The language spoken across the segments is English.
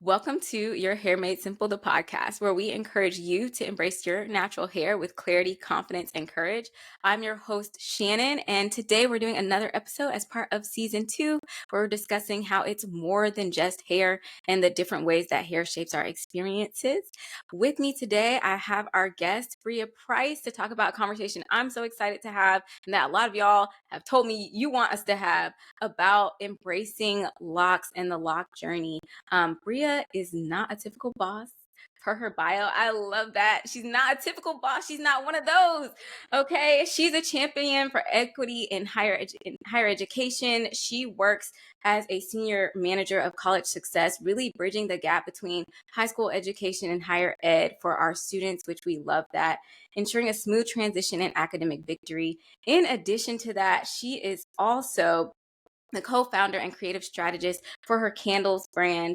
Welcome to Your Hair Made Simple, the podcast, where we encourage you to embrace your natural hair with clarity, confidence, and courage. I'm your host, Shannon, and today we're doing another episode as part of season 2, where we're discussing how it's more than just hair and the different ways that hair shapes our experiences. With me today, I have our guest, Bria Price, to talk about a conversation I'm so excited to have, and that a lot of y'all have told me you want us to have about embracing locks and the lock journey. Bria is not a typical boss. Per her bio, I love that. She's not a typical boss. She's not one of those. Okay. She's a champion for equity in higher education. She works as a senior manager of college success, really bridging the gap between high school education and higher ed for our students, which we love that, ensuring a smooth transition and academic victory. In addition to that, she is also the co-founder and creative strategist for her candles brand,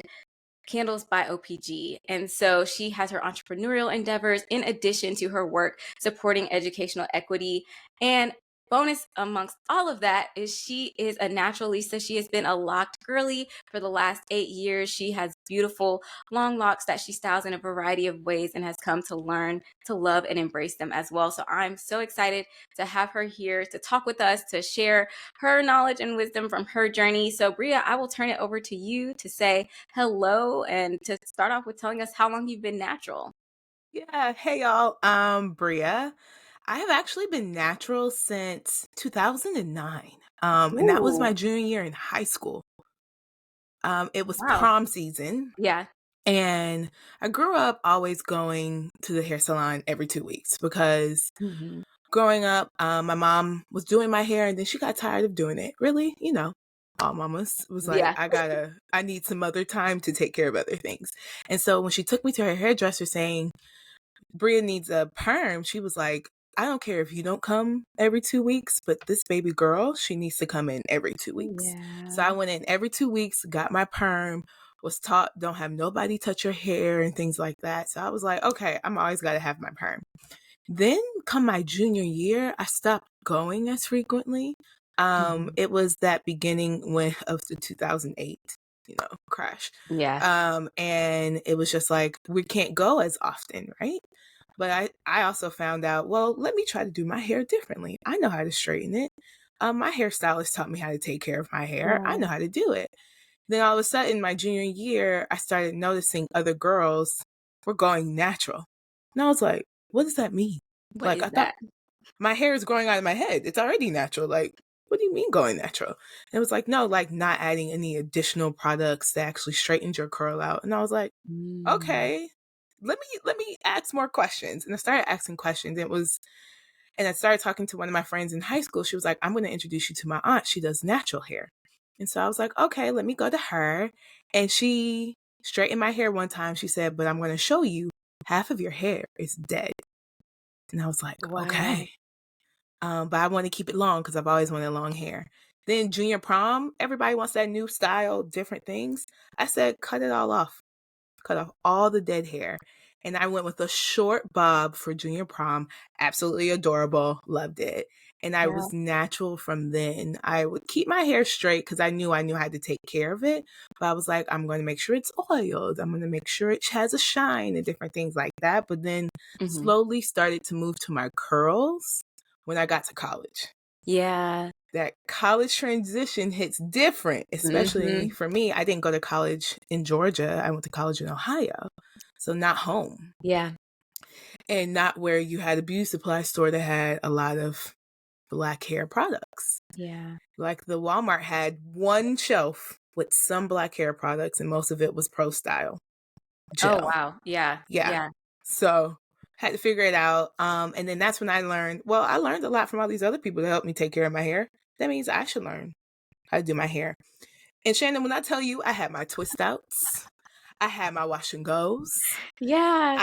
Candles by OPG. And so she has her entrepreneurial endeavors in addition to her work supporting educational equity. And bonus amongst all of that is she is a natural Lisa. She has been a locked girly for the last 8 years. She has beautiful long locks that she styles in a variety of ways and has come to learn to love and embrace them as well. So I'm so excited to have her here to talk with us, to share her knowledge and wisdom from her journey. So Bria, I will turn it over to you to say hello and to start off with telling us how long you've been natural. Yeah, hey y'all. Bria. I have actually been natural since 2009. And that was my Ooh, junior year in high school. It was wow. prom season, Yeah. and I grew up always going to the hair salon every 2 weeks because Mhm. growing up, my mom was doing my hair and then she got tired of doing it. Really, all mamas was like, Yeah. I need some other time to take care of other things. And so when she took me to her hairdresser saying, Bria needs a perm, she was like, I don't care if you don't come every 2 weeks, but this baby girl, she needs to come in every 2 weeks. So Yeah. I went in every 2 weeks, got my perm, was taught don't have nobody touch your hair and things like that. So I was like, okay, I'm always got to have my perm. Then come my junior year, I stopped going as frequently. Mhm. It was that beginning of the 2008, crash. Yeah. And it was just like, we can't go as often, right? But I also found out, well, let me try to do my hair differently. I know how to straighten it. My hairstylist taught me how to take care of my hair. I know Oh, how to do it. Then all of a sudden, my junior year, I started noticing other girls were going natural. And I was like, what does that mean? what Like, is I thought that? my hair is growing out of my head. It's already natural. Like, what do you mean going natural? And it was like, no, like not adding any additional products that actually straightened your curl out. And I was like, Mm. okay, let me ask more questions. And I started asking questions. And I started talking to one of my friends in high school. She was like, I'm going to introduce you to my aunt. She does natural hair. And so I was like, okay, let me go to her. And she straightened my hair one time. She said, but I'm going to show you half of your hair is dead. And I was like, Wow. okay. But I want to keep it long because I've always wanted long hair. Then junior prom, everybody wants that new style, different things. I said, cut it all off. Cut off all the dead hair. And I went with a short bob for junior prom. Absolutely adorable. Loved it. And I Yeah. was natural from then. I would keep my hair straight because I knew how to take care of it. But I was like, I'm going to make sure it's oiled. I'm going to make sure it has a shine and different things like that. But then Mhm. slowly started to move to my curls when I got to college. Yeah. That college transition hits different, especially Mhm. for me. I didn't go to college in Georgia. I went to college in Ohio. So not home Yeah. and not where you had a beauty supply store that had a lot of black hair products. Yeah. Like the Walmart had one shelf with some black hair products and most of it was Pro Style Oh, gel. wow. Yeah. Yeah. Yeah. So had to figure it out. And then that's when I learned a lot from all these other people to help me take care of my hair. That means I should learn how to do my hair. And Shannon, when I tell you I had my twist outs, I had my wash and goes. Yeah.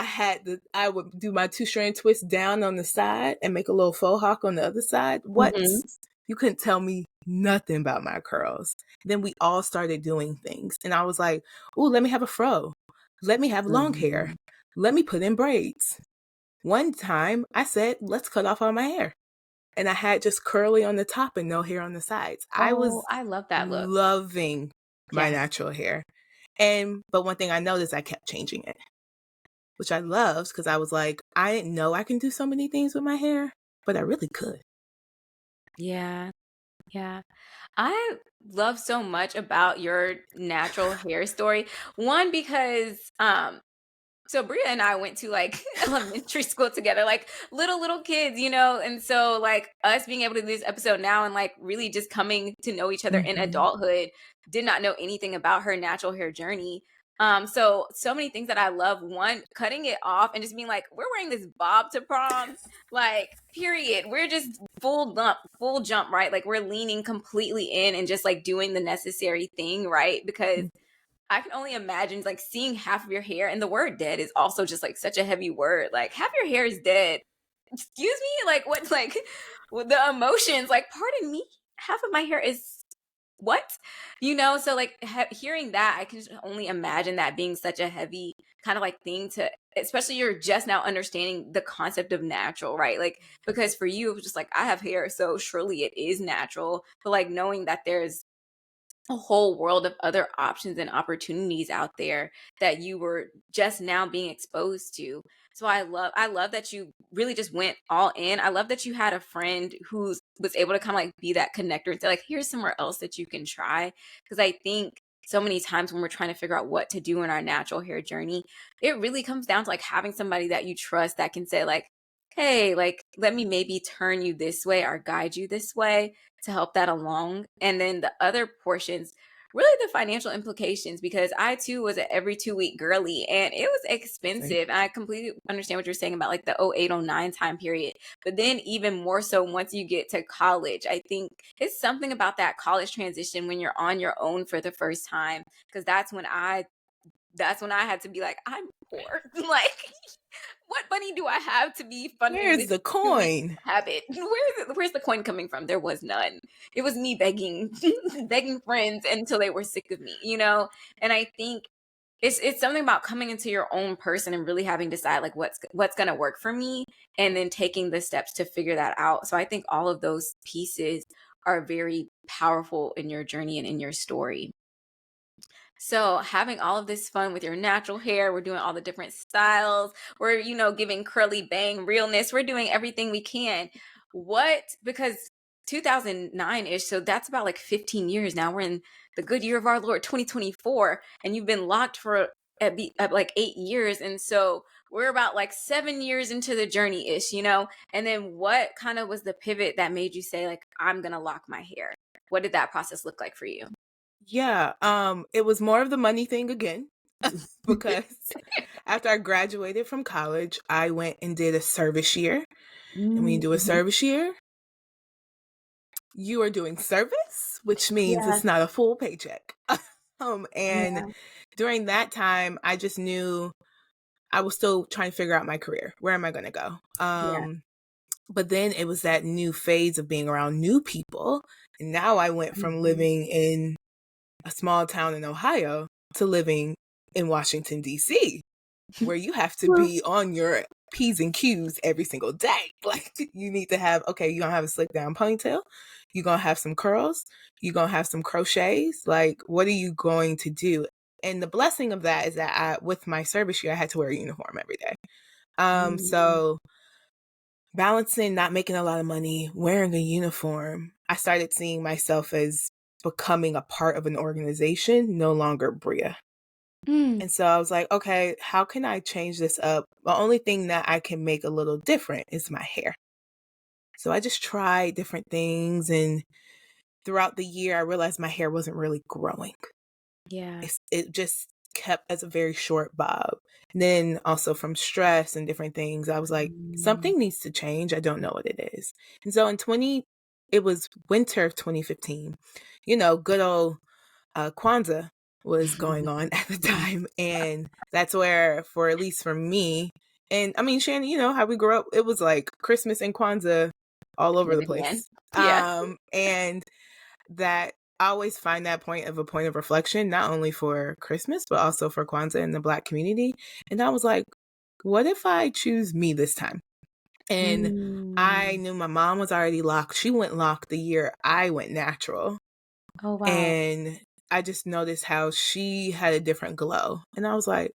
I would do my 2-strand twist down on the side and make a little faux hawk on the other side. What? Mhm. You couldn't tell me nothing about my curls. Then we all started doing things. And I was like, ooh, let me have a fro. Let me have long hair. Mhm. Let me put in braids. One time I said, let's cut off all my hair. And I had just curly on the top and no hair on the sides. I Oh, was I love that look. loving my Yeah. natural hair. But one thing I noticed, I kept changing it, which I loved because I was like, I didn't know I can do so many things with my hair, but I really could. Yeah. Yeah. I love so much about your natural hair story. One, because so Bria and I went to like elementary school together, like little kids, and so like us being able to do this episode now and like really just coming to know each other in Mhm. adulthood, did not know anything about her natural hair journey. So many things that I love. One, cutting it off and just being like, we're wearing this bob to prom, like period. We're just full jump, right? Like we're leaning completely in and just like doing the necessary thing, right? Because I can only imagine like seeing half of your hair, and the word dead is also just like such a heavy word. Like half your hair is dead. Excuse me? Like what like with the emotions, like pardon me, half of my hair is what? So like hearing that, I can just only imagine that being such a heavy kind of like thing to, especially you're just now understanding the concept of natural, right? Like because for you it was just like I have hair, so surely it is natural. But like knowing that there's a whole world of other options and opportunities out there that you were just now being exposed to. So I love that you really just went all in. I love that you had a friend who was able to kind of like be that connector and say like here's somewhere else that you can try, because I think so many times when we're trying to figure out what to do in our natural hair journey, it really comes down to like having somebody that you trust that can say like, hey, like let me maybe turn you this way or guide you this way to help that along. And then the other portions, really the financial implications, because I too was an every 2 week girly and it was Same. expensive. And I completely understand what you're saying about like the 0809 time period. But then even more so once you get to college, I think it's something about that college transition when you're on your own for the first time. Because that's when I had to be like, I'm poor. Like, what money do I have to be funding Where's this the 2 week coin? habit? Where's the coin coming from? There was none. It was me begging, begging friends until they were sick of me. And I think it's something about coming into your own person and really having to decide like what's gonna work for me, and then taking the steps to figure that out. So I think all of those pieces are very powerful in your journey and in your story. So having all of this fun with your natural hair, we're doing all the different styles, we're, giving curly bang realness, we're doing everything we can. Because 2009-ish, so that's about like 15 years now. We're in the good year of our Lord 2024, and you've been locked for at like 8 years. And so we're about like 7 years into the journey-ish. And then what kind of was the pivot that made you say like, I'm gonna lock my hair? What did that process look like for you? Yeah, it was more of the money thing again because after I graduated from college, I went and did a service year. And when you do a Mhm. service year, you are doing service, which means Yeah, it's not a full paycheck. And yeah, during that time, I just knew I was still trying to figure out my career. Where am I going to go? yeah. But then it was that new phase of being around new people. And now I went from Mhm. living in a small town in Ohio to living in Washington, D.C., where you have to Well, be on your P's and Q's every single day. Like you need to have, okay, you're gonna have a slick down ponytail, you're gonna have some curls, you're gonna have some crochets. Like, what are you going to do? And the blessing of that is that with my service year, I had to wear a uniform every day. mm, So balancing not making a lot of money, wearing a uniform, I started seeing myself as becoming a part of an organization, no longer Bria. mm, And so I was like, okay, how can I change this up? The only thing that I can make a little different is my hair. So I just tried different things. And throughout the year, I realized my hair wasn't really growing. yeah. It just kept as a very short bob. And then also from stress and different things, I was like, Mm, something needs to change. I don't know what it is. And so it was winter of 2015, good old Kwanzaa was going on at the time. And that's where, for at least for me, and I mean, Shannon, you know how we grew up, it was like Christmas and Kwanzaa all over hand the in hand. place. Yeah. And that I always find that a point of reflection, not only for Christmas, but also for Kwanzaa and the Black community. And I was like, what if I choose me this time? And I Mm. knew my mom was already locked. She went locked the year I went natural. Oh, wow. And I just noticed how she had a different glow. And I was like,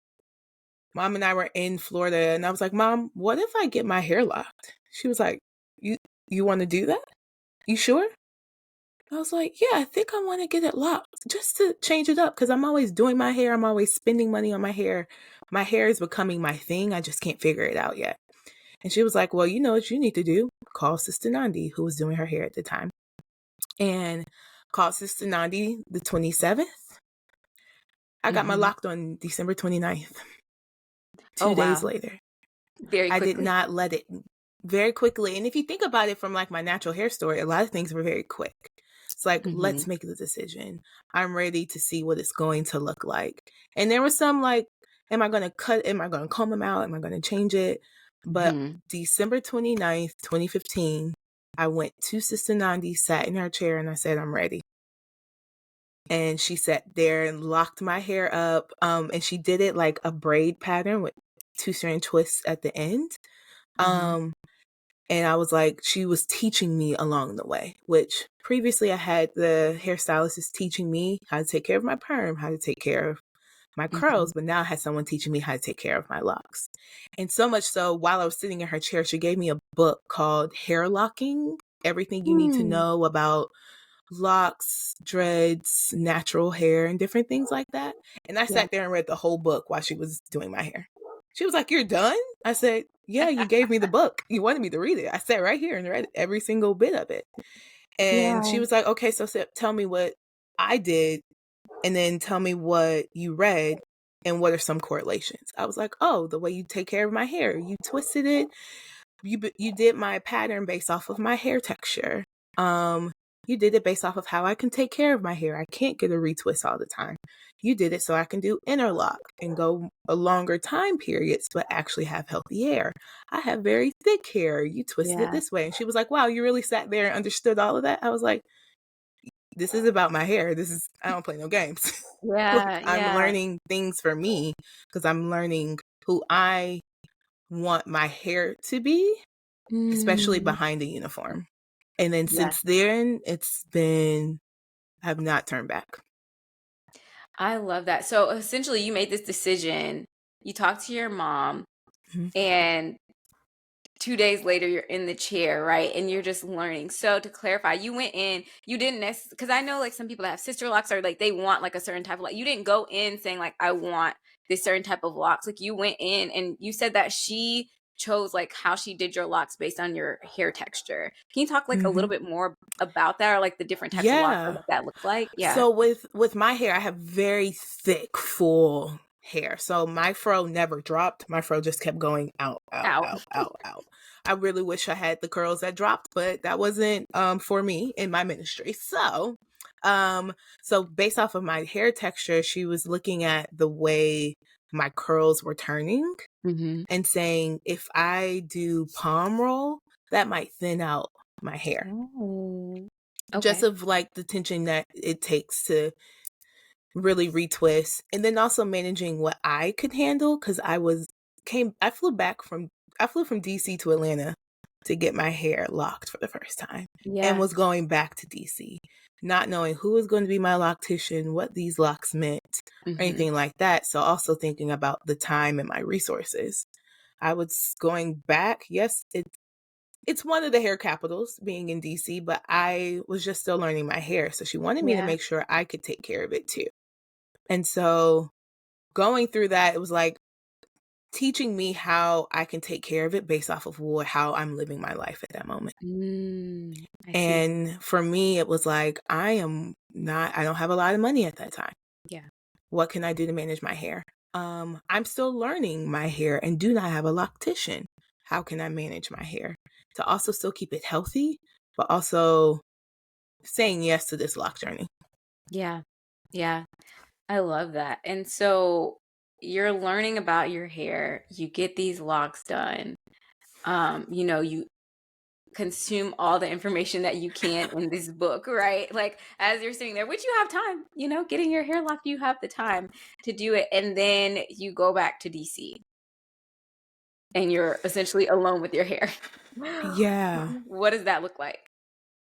Mom and I were in Florida, and I was like, Mom, what if I get my hair locked? She was like, You want to do that? You sure? I was like, yeah, I think I want to get it locked just to change it up because I'm always doing my hair. I'm always spending money on my hair. My hair is becoming my thing. I just can't figure it out yet. And she was like, well, you know what you need to do? Call Sister Nandi, who was doing her hair at the time. And called Sister Nandi the 27th. I got my locked on December 29th, Oh, 2 days wow. later. Very I did quickly. not let it very quickly. And if you think about it from like my natural hair story, a lot of things were very quick. It's like, let's make the decision. I'm ready to see what it's going to look like. And there was some like, am I going to cut? Am I going to comb them out? Am I going to change it? But December 29th, 2015, I went to Sister Nandi, sat in her chair, and I said, I'm ready. And she sat there and locked my hair up. And she did it like a braid pattern with 2-strand twists at the end. And I was like, she was teaching me along the way, which previously I had the hairstylist teaching me how to take care of my perm, how to take care of my curls, but now I had someone teaching me how to take care of my locks. And so much so, while I was sitting in her chair, she gave me a book called Hair Locking, Everything You Need to Know About Locks, Dreads, Natural Hair, and different things like that. And I sat there and read the whole book while she was doing my hair. She was like, you're done? I said, yeah, you gave me the book. You wanted me to read it. I sat right here and read every single bit of it. And she was like, okay, so tell me what I did and then tell me what you read and what are some correlations. I was like, oh, the way you take care of my hair. You twisted it. You did my pattern based off of my hair texture. You did it based off of how I can take care of my hair. I can't get a retwist all the time. You did it so I can do interlock and go a longer time periods, but actually have healthy hair. I have very thick hair. You twisted it this way. And she was like, wow, you really sat there and understood all of that? I was like, this is about my hair. I don't play no games. Like, I'm learning things for me because I'm learning who I want my hair to be, especially behind a uniform. And then since then, I've not turned back. I love that. So essentially, you made this decision. You talked to your mom, and 2 days later, you're in the chair, right? And you're just learning. So to clarify, you went in, you didn't necessarily, because I know like some people that have sister locks or like they want like a certain type of lock. You didn't go in saying like, I want this certain type of locks. Like you went in and you said that she chose like how she did your locks based on your hair texture. Can you talk like a little bit more about that or like the different types of locks or Yeah. what that looks like? Yeah. So with my hair, I have very thick, full hair. So my fro never dropped. My fro just kept going out, out, Out. out, out, out. I really wish I had the curls that dropped, but that wasn't for me in my ministry. So based off of my hair texture, she was looking at the way my curls were turning and saying if I do palm roll, that might thin out my hair. Oh. Just Okay. of like the tension that it takes to really retwist, and then also managing what I could handle because I flew from DC to Atlanta to get my hair locked for the first time and Yeah. was going back to DC, not knowing who was going to be my loctician, what these locks meant, or anything like that. So also thinking about the time and my resources. I was going back. Yes, it's one of the hair capitals being in DC, but I was just still learning my hair. So she wanted me to Yeah. make sure I could take care of it too. And so going through that, it was like teaching me how I can take care of it based off of how I'm living my life at that moment. I see. And for me, it was like, I don't have a lot of money at that time. Yeah. What can I do to manage my hair? I'm still learning my hair and do not have a loctician. How can I manage my hair to also still keep it healthy, but also saying yes to this lock journey? Yeah. Yeah. I love that. And so you're learning about your hair, you get these locks done. You consume all the information that you can in this book, right? Like as you're sitting there, which you have time, getting your hair locked, you have the time to do it. And then you go back to DC and you're essentially alone with your hair. Yeah. What does that look like?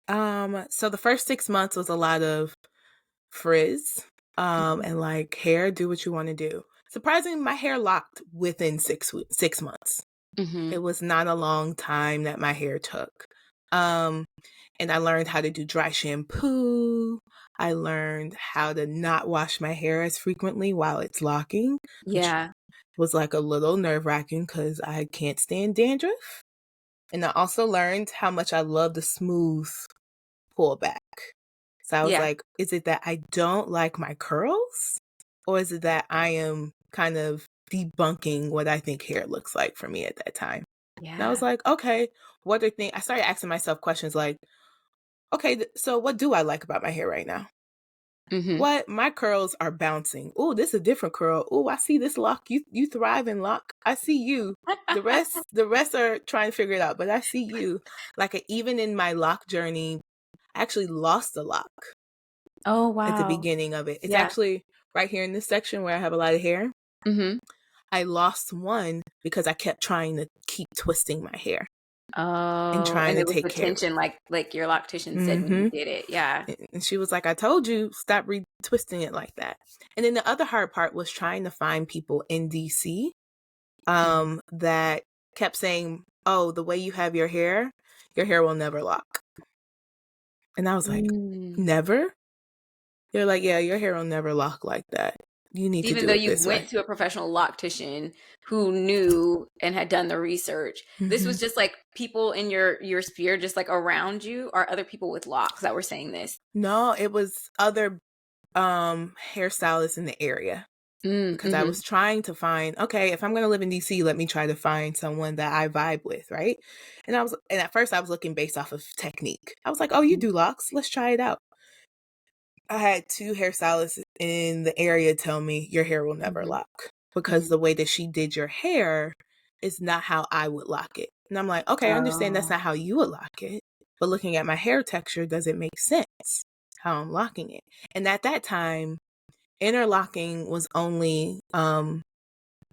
So the first 6 months was a lot of frizz. Mhm. And like, hair, do what you want to do. Surprisingly, my hair locked within 6 months. It Mhm. was not a long time that my hair took. Um, and I learned how to do dry shampoo. I learned how to not wash my hair as frequently while it's locking, which Yeah. was like a little nerve wracking because I can't stand dandruff. And I also learned how much I love the smooth pullback. So I was Yeah. like, is it that I don't like my curls? Or is it that I am kind of debunking what I think hair looks like for me at that time? And I was Yeah. like, okay, what are things? I started asking myself questions like, okay, so what do I like about my hair right now? Mhm. What my curls are bouncing. Oh, this is a different curl. Oh, I see this lock. You thrive in lock. I see you. The rest are trying to figure it out, but I see you. Like even in my lock journey, I actually lost a lock Oh, at the wow. beginning of it. It's Yeah. actually right here in this section where I have a lot of hair. Mhm. I lost one because I kept trying to keep twisting my hair and Oh, trying and to it was take the care. tension like your loctician said when you Mm-hmm. did it. Yeah. And she was like, I told you, stop twisting it like that. And then the other hard part was trying to find people in DC Mhm. that kept saying, oh, the way you have your hair will never lock. And I was like, Mm. never? They're like, yeah, your hair will never lock like that. You need to Even do though it you this way. went to a professional loctician who knew and had done the research, this Hmm. was just like people in your sphere, just like around you, or other people with locks that were saying this. No, it was other hairstylists in the area because I Mhm. was trying to find, okay, if I'm going to live in DC, let me try to find someone that I vibe with, right? And at first I was looking based off of technique. I was like, oh, you do locks, let's try it out. I had two hairstylists in the area tell me your hair will never Mhm. lock because Mhm. the way that she did your hair is not how I would lock it. And I'm like, okay, I understand that's Oh. not how you would lock it, but looking at my hair texture doesn't make sense how I'm locking it. And at that time, interlocking was only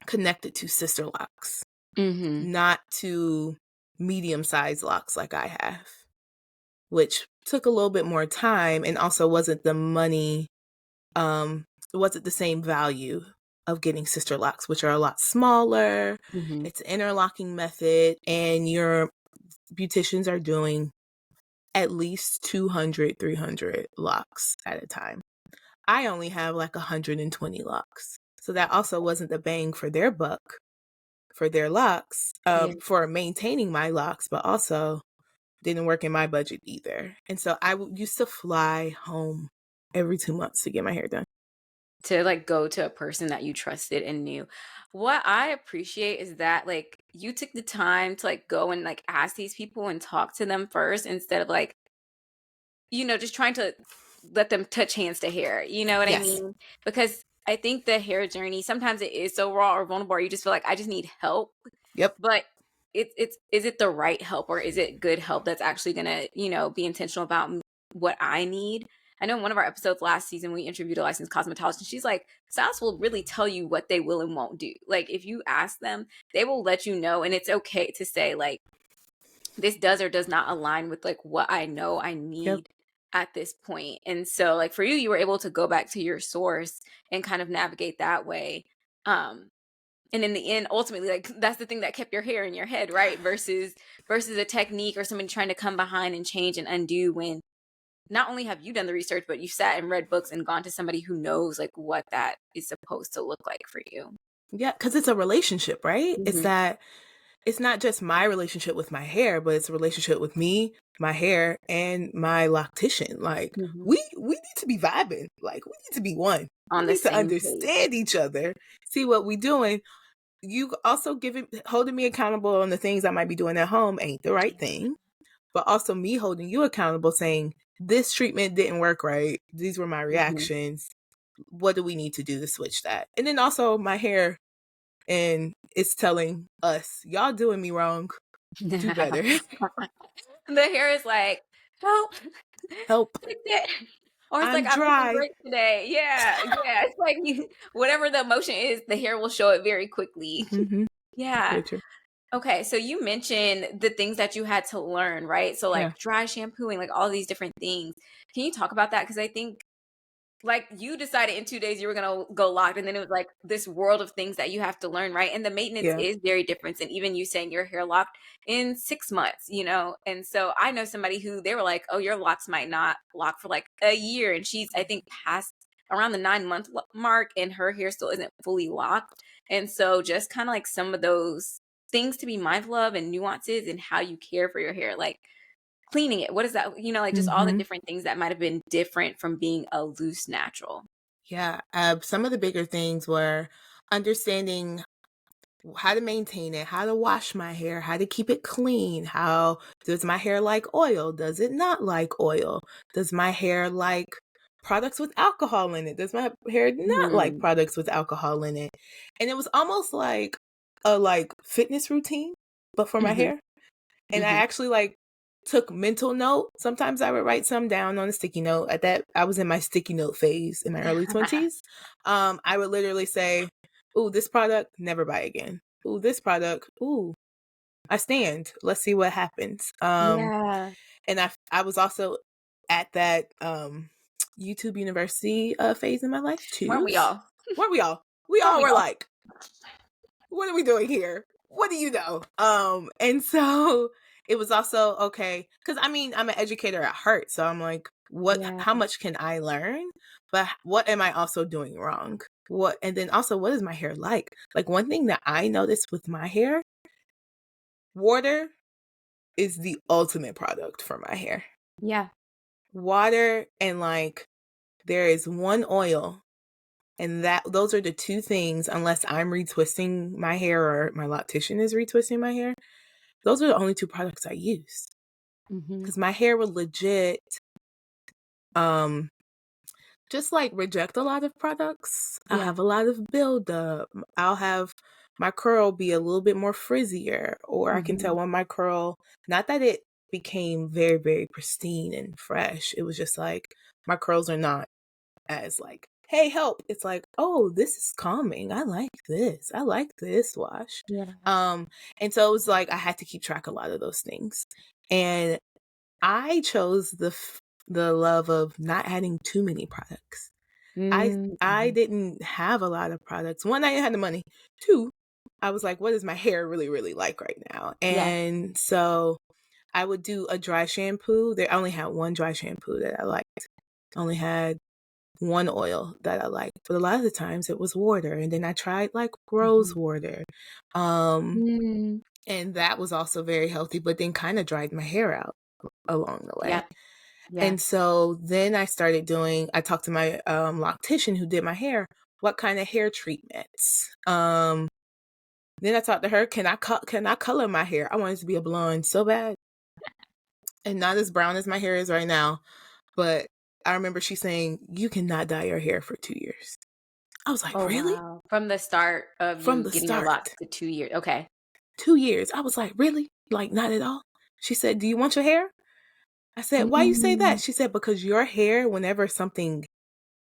connected to sister locks, Mhm. not to medium-sized locks like I have, which took a little bit more time and also wasn't the money, it wasn't the same value of getting sister locks, which are a lot smaller. Mhm. It's an interlocking method, and your beauticians are doing at least 200, 300 locks at a time. I only have like 120 locks. So that also wasn't the bang for their buck for their locks, Yeah. for maintaining my locks, but also didn't work in my budget either. And so used to fly home every 2 months to get my hair done. To like go to a person that you trusted and knew. What I appreciate is that like you took the time to like go and like ask these people and talk to them first instead of like, just trying to let them touch hands to hair. You know what I Yes. mean? Because I think the hair journey sometimes it is so raw or vulnerable, or you just feel like I just need help. Yep. But it's is it the right help, or is it good help that's actually gonna, be intentional about what I need? I know in one of our episodes last season we interviewed a licensed cosmetologist, and she's like, stylists will really tell you what they will and won't do. Like if you ask them, they will let you know, and it's okay to say like this does or does not align with like what I know I Yep. need at this point. And so like for you, you were able to go back to your source and kind of navigate that way. Um and in the end, ultimately, like that's the thing that kept your hair in your head, right? Versus a technique or somebody trying to come behind and change and undo when not only have you done the research, but you sat and read books and gone to somebody who knows like what that is supposed to look like for you. Yeah, because it's a relationship, right? It's Hmm. that it's not just my relationship with my hair, but it's a relationship with me, my hair, and my loctician. Like Hmm. we need to be vibing. Like we need to be one. We On the need to same page. understand each other, see what we doing. You also holding me accountable on the things I might be doing at home ain't the right thing, but also me holding you accountable, saying this treatment didn't work right. These were my Hmm. reactions. What do we need to do to switch that? And then also my hair, and it's telling us, y'all doing me wrong. Do better. The hair is like, help, Help. fix it. Or it's like, I'm I'm looking dry. great today. Yeah, yeah. It's like whatever the emotion is, the hair will show it very quickly. Mm-hmm. Yeah. Very true. Okay. So you mentioned the things that you had to learn, right? So Yeah. like dry shampooing, like all these different things. Can you talk about that? Because I think like you decided in 2 days you were gonna go locked, and then it was like this world of things that you have to learn, right? And the maintenance Yeah. is very different. And even you saying your hair locked in 6 months, you know. And so I know somebody who they were like, "Oh, your locks might not lock for like a year," and she's I think past around the 9 month mark, and her hair still isn't fully locked. And so just kind of like some of those things to be mindful of and nuances and how you care for your hair, like cleaning it. What is that? You know, like just all the Hmm. different things that might have been different from being a loose natural. Yeah. Some of the bigger things were understanding how to maintain it, how to wash my hair, how to keep it clean. How does my hair like oil? Does it not like oil? Does my hair like products with alcohol in it? Does my hair not like Mm, products with alcohol in it? And it was almost like a fitness routine, but for my mhm, hair. And I mhm. actually took mental note. Sometimes I would write some down on a sticky note. At that, I was in my sticky note phase in my early 20s. I would literally say, "Ooh, this product, never buy again. Ooh, this product, ooh, I stand. Let's see what happens." Yeah. And I was also at that YouTube University phase in my life Weren't too. we all? Weren't we all? We Weren't all we were all? like, what are we doing here? What do you know? And so it was also okay, because I mean, I'm an educator at heart, so I'm like, Yeah. how much can I learn? But what am I also doing wrong? What, and then also, what is my hair like? Like, one thing that I noticed with my hair, water is the ultimate product for my hair. Yeah. Water and there is one oil, and that those are the two things, unless I'm retwisting my hair or my loctician is retwisting my hair. Those are the only two products I use, Mhm. because my hair will legit, um, just reject a lot of products. I'll Yeah. have a lot of buildup. I'll have my curl be a little bit more frizzier, or I can tell Mhm. when my curl, not that it became very, very pristine and fresh. It was just my curls are not as hey, help. It's like, oh, this is calming. I like this. I like this wash. Yeah. Um, and so it was I had to keep track of a lot of those things. And I chose the love of not adding too many products. I Mhm. didn't have a lot of products. One, I didn't have the money. Two, I was like, what is my hair really, really like right now? Yeah. And so I would do a dry shampoo. I only had one dry shampoo that I liked. I only had one oil that I liked, but a lot of the times it was water. And then I tried rose Mhm. water. Um, Mm. and that was also very healthy, but then kind of dried my hair out along the way. Yeah. Yeah. And so then I talked to my loctician who did my hair, what kind of hair treatments. Then I talked to her, can I color my hair? I wanted it to be a blonde so bad, and not as brown as my hair is right now. But I remember she saying, you cannot dye your hair for 2 years. I was like, Oh, really? wow. From the start of From you the getting your locks start, to 2 years. Okay. 2 years. I was like, really? Not at all? She said, do you want your hair? I said, why you say Mm. that? She said, because your hair,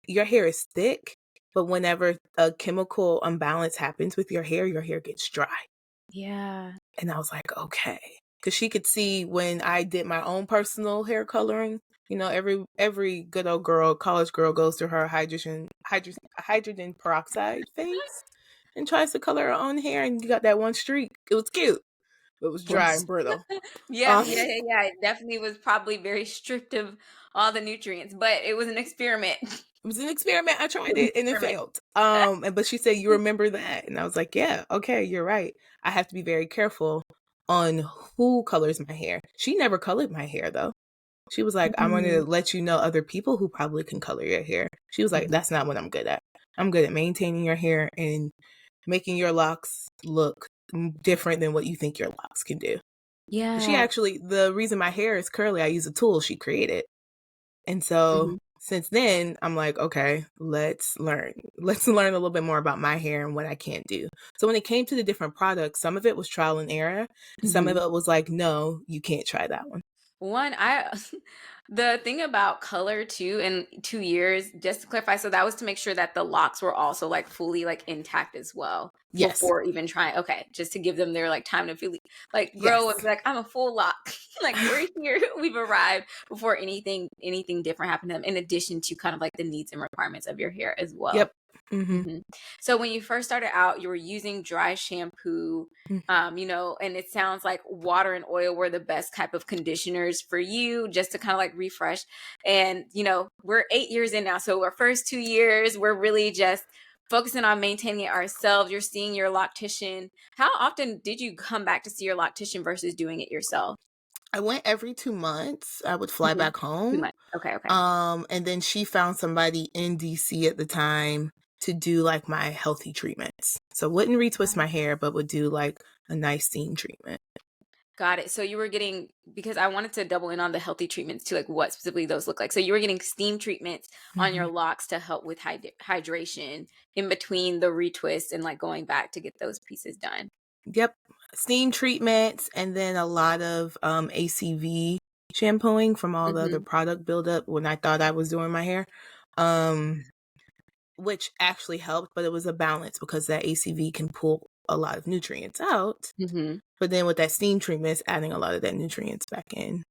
your hair is thick, but whenever a chemical imbalance happens with your hair gets dry. Yeah. And I was like, okay. Because she could see when I did my own personal hair coloring. Every good old college girl goes through her hydrogen peroxide phase and tries to color her own hair, and you got that one streak. It was cute. It was dry Was and brittle. yeah, Um, yeah, yeah, yeah. It definitely was probably very stripped of all the nutrients, but it was an experiment. It was an experiment. I tried It was an it and it experiment. failed. But she said, "You remember that?" And I was like, "Yeah, okay, you're right. I have to be very careful on who colors my hair." She never colored my hair though. She was like, "I wanted to Mm. let you know other people who probably can color your hair." She was like, Mhm. "That's not what I'm good at. I'm good at maintaining your hair and making your locks look different than what you think your locks can do." Yeah. The reason my hair is curly, I use a tool she created. And so Mhm. since then, I'm like, okay, let's learn. Let's learn a little bit more about my hair and what I can't do. So when it came to the different products, some of it was trial and error. Some of Mhm. it was like, no, you can't try that one. One, I the thing about color too in 2 years, just to clarify, so that was to make sure that the locks were also, like, fully, like, intact as well Yes. before even trying, okay, just to give them their, like, time to fully, like, grow and Yes. be like, "I'm a full lock." Like, "We're here, we've arrived," before anything different happened to them, in addition to kind of, like, the needs and requirements of your hair as well. Yep. Mhm. Mhm. So when you first started out, you were using dry shampoo, Mm. and it sounds like water and oil were the best type of conditioners for you just to kind of like refresh. And, we're 8 years in now. So our first 2 years, we're really just focusing on maintaining it ourselves. You're seeing your loctician. How often did you come back to see your loctician versus doing it yourself? I went every 2 months. I would fly Mhm. back Too home. much. Okay. Okay. And then she found somebody in DC at the time to do like my healthy treatments. So wouldn't retwist my hair, but would do like a nice steam treatment. Got it. So you were getting, because I wanted to double in on the healthy treatments too, like what specifically those look like. So you were getting steam treatments on your Mhm. locks to help with hydration in between the retwist and like going back to get those pieces done. Yep. Steam treatments and then a lot of ACV shampooing from all the other Hmm. product buildup when I thought I was doing my hair. Um, which actually helped, but it was a balance because that ACV can pull a lot of nutrients out. Hmm. But then with that steam treatment, it's adding a lot of that nutrients back in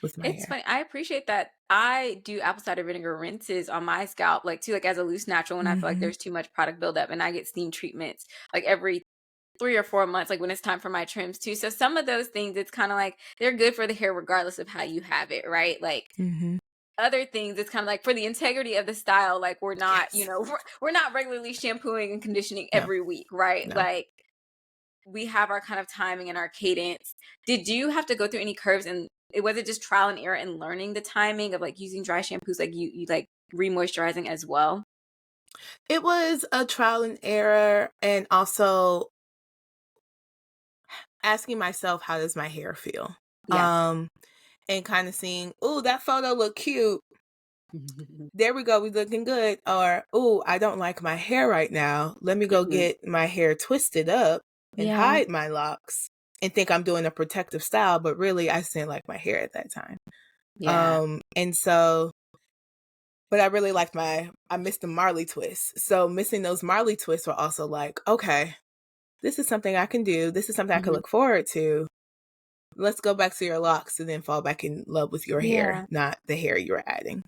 with my It's hair. funny. I appreciate that. I do apple cider vinegar rinses on my scalp, like too, like as a loose natural when I feel like Mhm. there's too much product buildup, and I get steam treatments like every 3 or 4 months, like when it's time for my trims too. So some of those things, it's kind of like they're good for the hair regardless of how you have it, right? Like Mhm. other things, it's kind of like for the integrity of the style, like we're not, Yes. we're not regularly shampooing and conditioning No. every week, right? No. Like we have our kind of timing and our cadence. Did you have to go through any curves, and it was it just trial and error and learning the timing of like using dry shampoos, like you like remoisturizing as well? It was a trial and error and also asking myself, how does my hair feel? Yeah. Um, and kind of seeing, "Ooh, that photo look cute. There we go, we looking good." Or, "Ooh, I don't like my hair right now. Let me go Mhm. get my hair twisted up and Yeah. hide my locks and think I'm doing a protective style, but really I just didn't like my hair at that time." Yeah. And so but I missed the Marley twists. So missing those Marley twists were also like, okay, this is something I can do. This is something I can Mhm. look forward to. Let's go back to your locks and then fall back in love with your hair, Yeah. not the hair you're adding.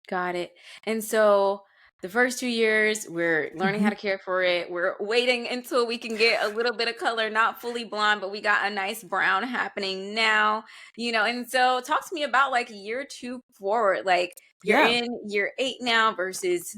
Got it. And so the first 2 years, we're learning how Mhm. to care for it. We're waiting until we can get a little bit of color, not fully blonde, but we got a nice brown happening now. And so talk to me about like year two forward. Like you're Yeah. in year 8 now versus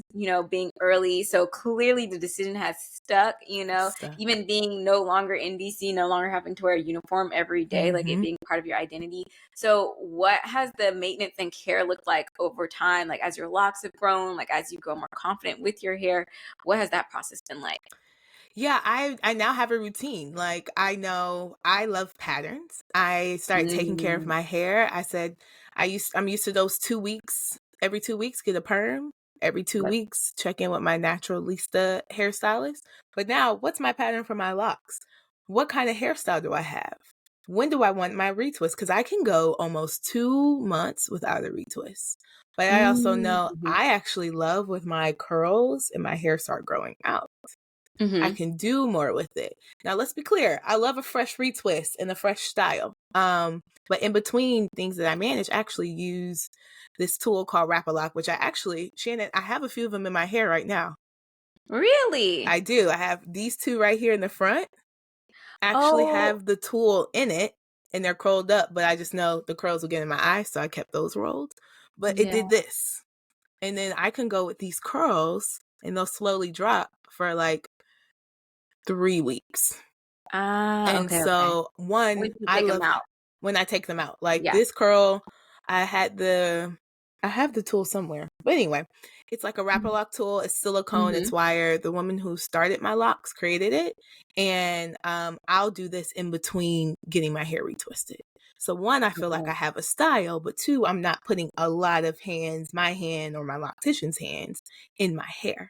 being early. So clearly the decision has stuck, Stuff. even being no longer in DC, no longer having to wear a uniform every day, like it Mhm. being part of your identity. So, what has the maintenance and care looked like over time? Like, as your locks have grown, like, as you grow more confident with your hair, what has that process been like? Yeah, I now have a routine. Like I know I love patterns. I started taking care of Mm, my hair. I said I'm used to those 2 weeks. Every 2 weeks, get a perm. Every two but weeks, check in with my naturalista hairstylist. But now, what's my pattern for my locks? What kind of hairstyle do I have? When do I want my retwist? Because I can go almost 2 months without a retwist. But I also know mhm, I actually love with my curls and my hair start growing out. I mhm, can do more with it. Now, let's be clear. I love a fresh retwist and a fresh style. But in between things that I manage, I actually use this tool called Wrap a Lock, which Shannon, I have a few of them in my hair right now. really? I do. I have these two right here in the front. Actually Oh, have the tool in it and they're curled up, but I just know the curls will get in my eyes, so I kept those rolled. But it yeah. did this. And then I can go with these curls and they'll slowly drop for like 3 weeks. Ah, And okay, okay. so, one, Once you I take them love out. when I take them out. Like Yeah. this curl, I had the I have the tool somewhere. But anyway, it's like a wrapper lock tool. It's silicone, it's Mm-hmm. wire. The woman who started my locks created it. And I'll do this in between getting my hair retwisted. So one, I feel like I Okay. have a style, but two, I'm not putting a lot of my hand or my loctician's hands in my hair.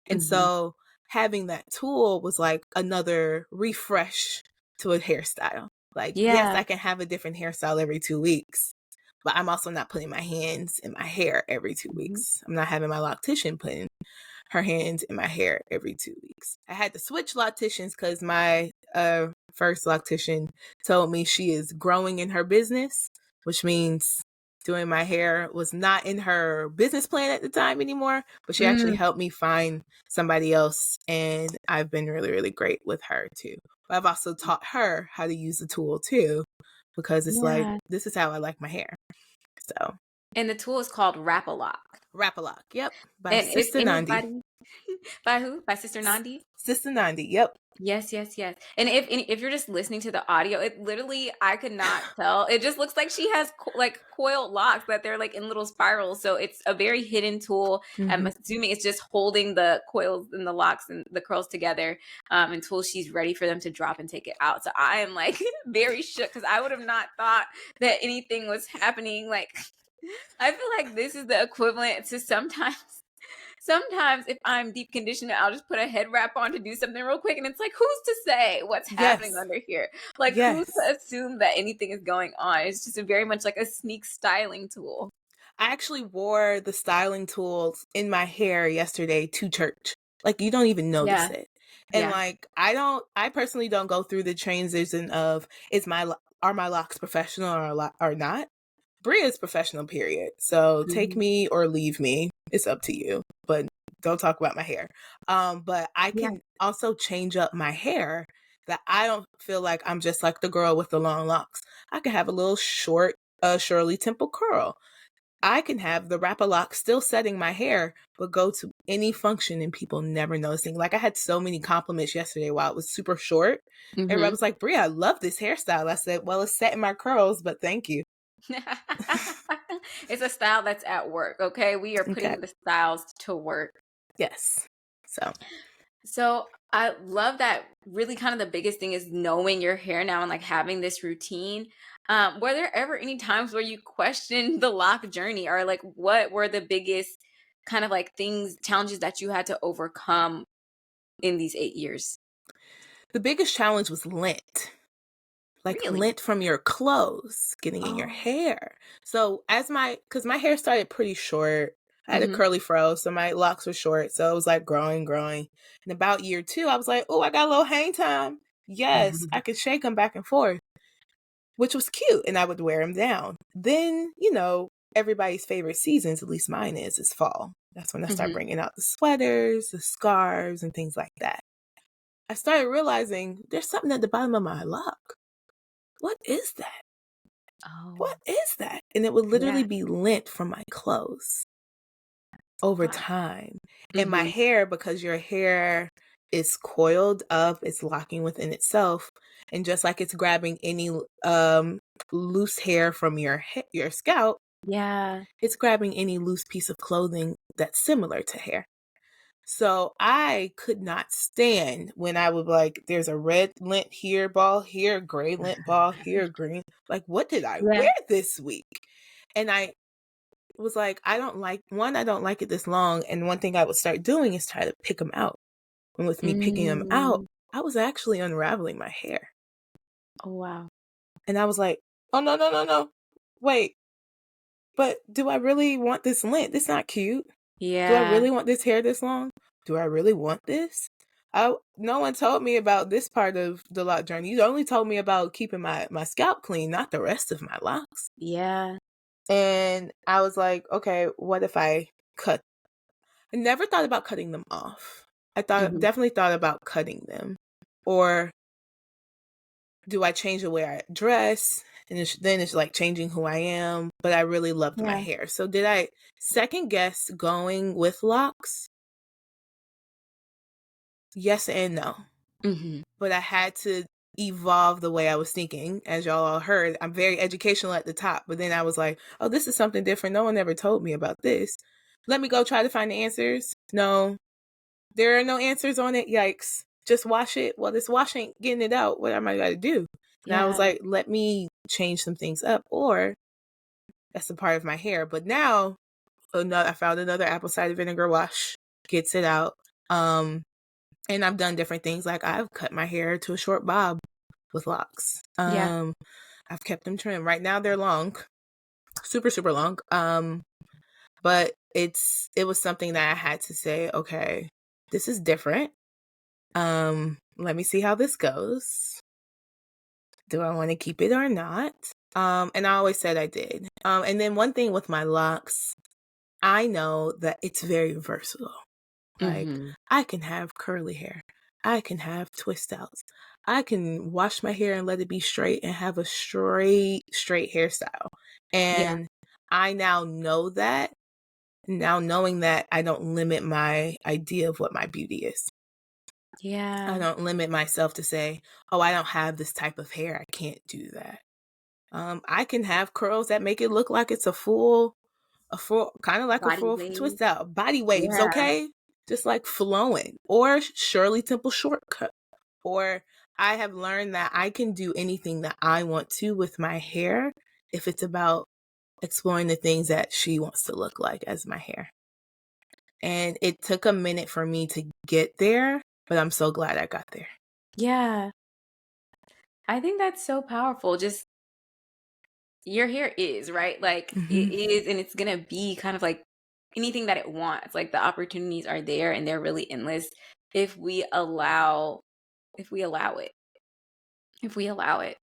And Mm-hmm. so having that tool was like another refresh to a hairstyle. Like, yes, Yeah. I can have a different hairstyle every 2 weeks, but I'm also not putting my hands in my hair every 2 Mhm. weeks. I'm not having my loctician putting her hands in my hair every 2 weeks. I had to switch locticians because my first loctician told me she is growing in her business, which means doing my hair was not in her business plan at the time anymore, but she actually Mm, helped me find somebody else, and I've been really, really great with her too. But I've also taught her how to use the tool too, because it's like, yeah. this is how I like my hair. So, And the tool is called Wrap-A-Lock. Wrap-A-Lock, yep, by And if Sister Nandi. anybody by who? By Sister Nandi? Sister Nandi, yep. Yes, yes, yes. And if you're just listening to the audio, it literally I could not tell. It just looks like she has like coiled locks that they're like in little spirals. So it's a very hidden tool. I'm Mm-hmm. assuming it's just holding the coils and the locks and the curls together until she's ready for them to drop and take it out. So I am like very shook because I would have not thought that anything was happening. Like I feel like this is the equivalent to sometimes if I'm deep conditioned, I'll just put a head wrap on to do something real quick. And it's like, who's to say what's happening Yes. under here? Like, who's Yes. to assume that anything is going on? It's just very much like a sneak styling tool. I actually wore the styling tools in my hair yesterday to church. Like, you don't even notice Yeah. it. And Yeah. like, I personally don't go through the transition of are my locks professional or not. Bria's professional, period. So take Mhm. me or leave me. It's up to you. But don't talk about my hair. But I Yeah. can also change up my hair that I don't feel like I'm just like the girl with the long locks. I can have a little short Shirley Temple curl. I can have the wrap a lock still setting my hair, but go to any function and people never noticing. Like, I had so many compliments yesterday while it was super short. Everybody Hmm. was like, Bria, I love this hairstyle. I said, well, it's setting my curls, but thank you. It's a style that's at work. Okay. We are Okay. putting the styles to work. Yes. So So I love that really kind of the biggest thing is knowing your hair now and like having this routine. Were there ever any times where you questioned the lock journey or like what were the biggest kind of like things, challenges that you had to overcome in these 8 years? the biggest challenge was lint. Like Really? lint from your clothes getting in your Oh. hair. So because my hair started pretty short, I had a Mm-hmm. curly fro, so my locks were short. So it was like growing. And about year 2, I was like, oh, I got a little hang time. Yes, I could shake them back and forth, which was cute. And I would wear them down. Then, everybody's favorite seasons, at least mine is fall. That's when I start Mm-hmm. bringing out the sweaters, the scarves, and things like that. I started realizing there's something at the bottom of my lock. What is that? Oh, What is that? And it would literally yeah. be lint from my clothes over Wow. time. And my Mm-hmm. hair, because your hair is coiled up, it's locking within itself. And just like it's grabbing any loose hair from your scalp, Yeah. it's grabbing any loose piece of clothing that's similar to hair. So I could not stand when I would like, there's a red lint here, ball here, gray lint ball here, green. Like, what did I Yeah. wear this week? And I was like, I don't like it this long. And one thing I would start doing is try to pick them out. And with me picking them out, Mm. I was actually unraveling my hair. Oh, wow. And I was like, oh, no, no, no, no. Wait, but do I really want this lint? This not cute. Do I Yeah. really want this hair this long? Do I really want this? No one told me about this part of the lock journey. You only told me about keeping my scalp clean, not the rest of my locks. Yeah. And I was like, okay, what if I cut? I never thought about cutting them off. Mm-hmm. Definitely thought about cutting them. Or do I change the way I dress? And then it's like changing who I am. But I really loved my Yeah. hair. So did I second guess going with locks? Yes and no. Mm-hmm. But I had to evolve the way I was thinking. As y'all all heard, I'm very educational at the top, but then I was like, oh, this is something different. No one ever told me about this. Let me go try to find the answers. No, there are no answers on it. Yikes. Just wash it. Well, this wash ain't getting it out. What am I going to do? And I was Yeah. like, let me change some things up, or that's a part of my hair. But now, I found another apple cider vinegar wash, gets it out. And I've done different things. Like, I've cut my hair to a short bob. with locks. Yeah. I've kept them trimmed. Right now they're long, super, super long. But it was something that I had to say, okay, this is different. Let me see how this goes. Do I want to keep it or not? And I always said I did. And then one thing with my locks, I know that it's very versatile. Like, Mm-hmm. I can have curly hair. I can have twist outs. I can wash my hair and let it be straight and have a straight hairstyle. Yeah. And I now know that. Now knowing that, I don't limit my idea of what my beauty is. I Yeah. don't limit myself to say, oh, I don't have this type of hair. I can't do that. I can have curls that make it look like it's a full, kind of like a Body full wave. twist out. Body waves, Yeah. okay? Just like flowing. Or Shirley Temple shortcut. Or I have learned that I can do anything that I want to with my hair if it's about exploring the things that she wants to look like as my hair. And it took a minute for me to get there, but I'm so glad I got there. Yeah. I think that's so powerful. Just your hair is, right? Like it Hmm. is, and it's gonna be kind of like anything that it wants. Like the opportunities are there and they're really endless if we allow if we allow it. If we allow it.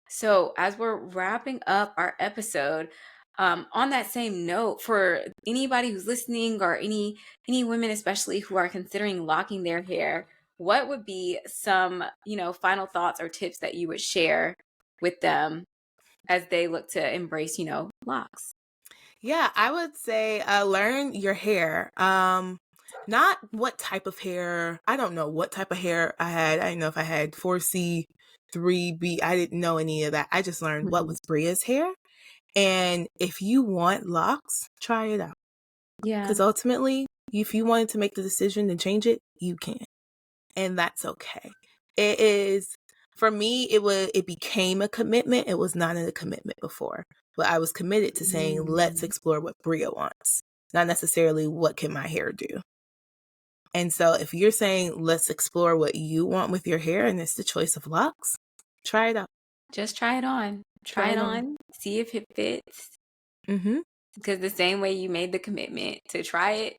So, as we're wrapping up our episode, on that same note, for anybody who's listening or any women especially who are considering locking their hair, what would be some, final thoughts or tips that you would share with them as they look to embrace, locks? Yeah, I would say learn your hair. Not what type of hair. I don't know what type of hair I had. I didn't know if I had 4C, 3B. I didn't know any of that. I just learned what Mhm. was Bria's hair. And if you want locks, try it out. Yeah. Because ultimately, if you wanted to make the decision to change it, you can. And that's okay. It is for me, it became a commitment. It was not a commitment before. But I was committed to saying, let's Mm. explore what Bria wants, not necessarily what can my hair do. And so if you're saying let's explore what you want with your hair and it's the choice of locks, try it out. Just try it on. Try Try it it on. on. See if it fits. Mm-hmm. Because the same way you made the commitment to try it,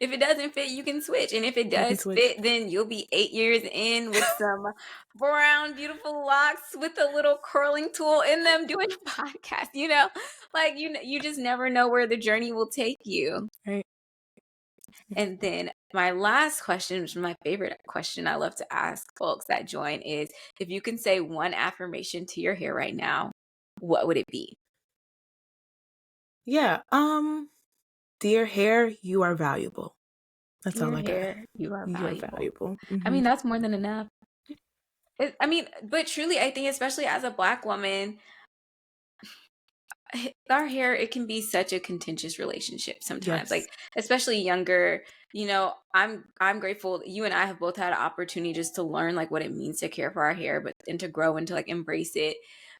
if it doesn't fit, you can switch. And if it You can does switch. fit, then you'll be 8 years in with some brown, beautiful locks with a little curling tool in them doing a podcast, Like you just never know where the journey will take you. Right. And then my last question, which is my favorite question I love to ask folks that join, is if you can say one affirmation to your hair right now, what would it be? Yeah. Dear hair, you are valuable. That's all Dear I got. hair, you are You're valuable. valuable. I Mm-hmm. mean, that's more than enough. I mean, but truly, I think, especially as a Black woman, our hair, it can be such a contentious relationship sometimes, Yes. like especially younger. I'm grateful that you and I have both had an opportunity just to learn like what it means to care for our hair, but and to grow and to like embrace it.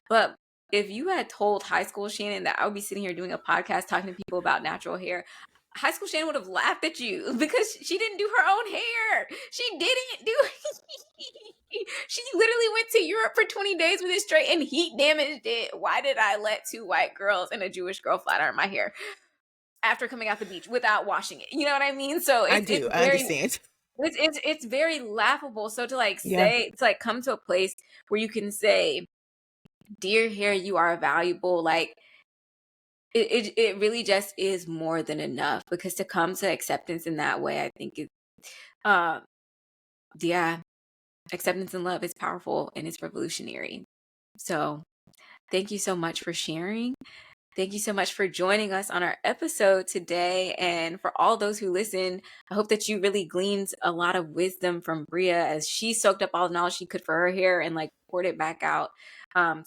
But if you had told high school Shannon that I would be sitting here doing a podcast talking to people about natural hair, high school Shannon would have laughed at you because she didn't do her own hair. She didn't do She literally went to Europe for 20 days with it straight and heat damaged it. Why did I let two white girls and a Jewish girl flat iron my hair after coming out the beach without washing it? You know what I mean? So I it's do. I very understand. it's very laughable. So to like Yeah. say to like come to a place where you can say, "Dear hair, you are valuable." Like it really just is more than enough because to come to acceptance in that way, I think it uh yeah, acceptance and love is powerful and it's revolutionary. So thank you so much for sharing. Thank you so much for joining us on our episode today. And for all those who listen, I hope that you really gleaned a lot of wisdom from Bria as she soaked up all the knowledge she could for her hair and like poured it back out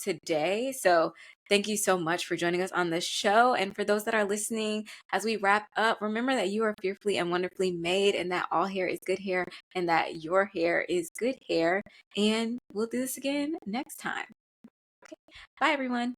today. So thank you so much for joining us on this show. And for those that are listening, as we wrap up, remember that you are fearfully and wonderfully made and that all hair is good hair and that your hair is good hair. And we'll do this again next time. Okay. Bye, everyone.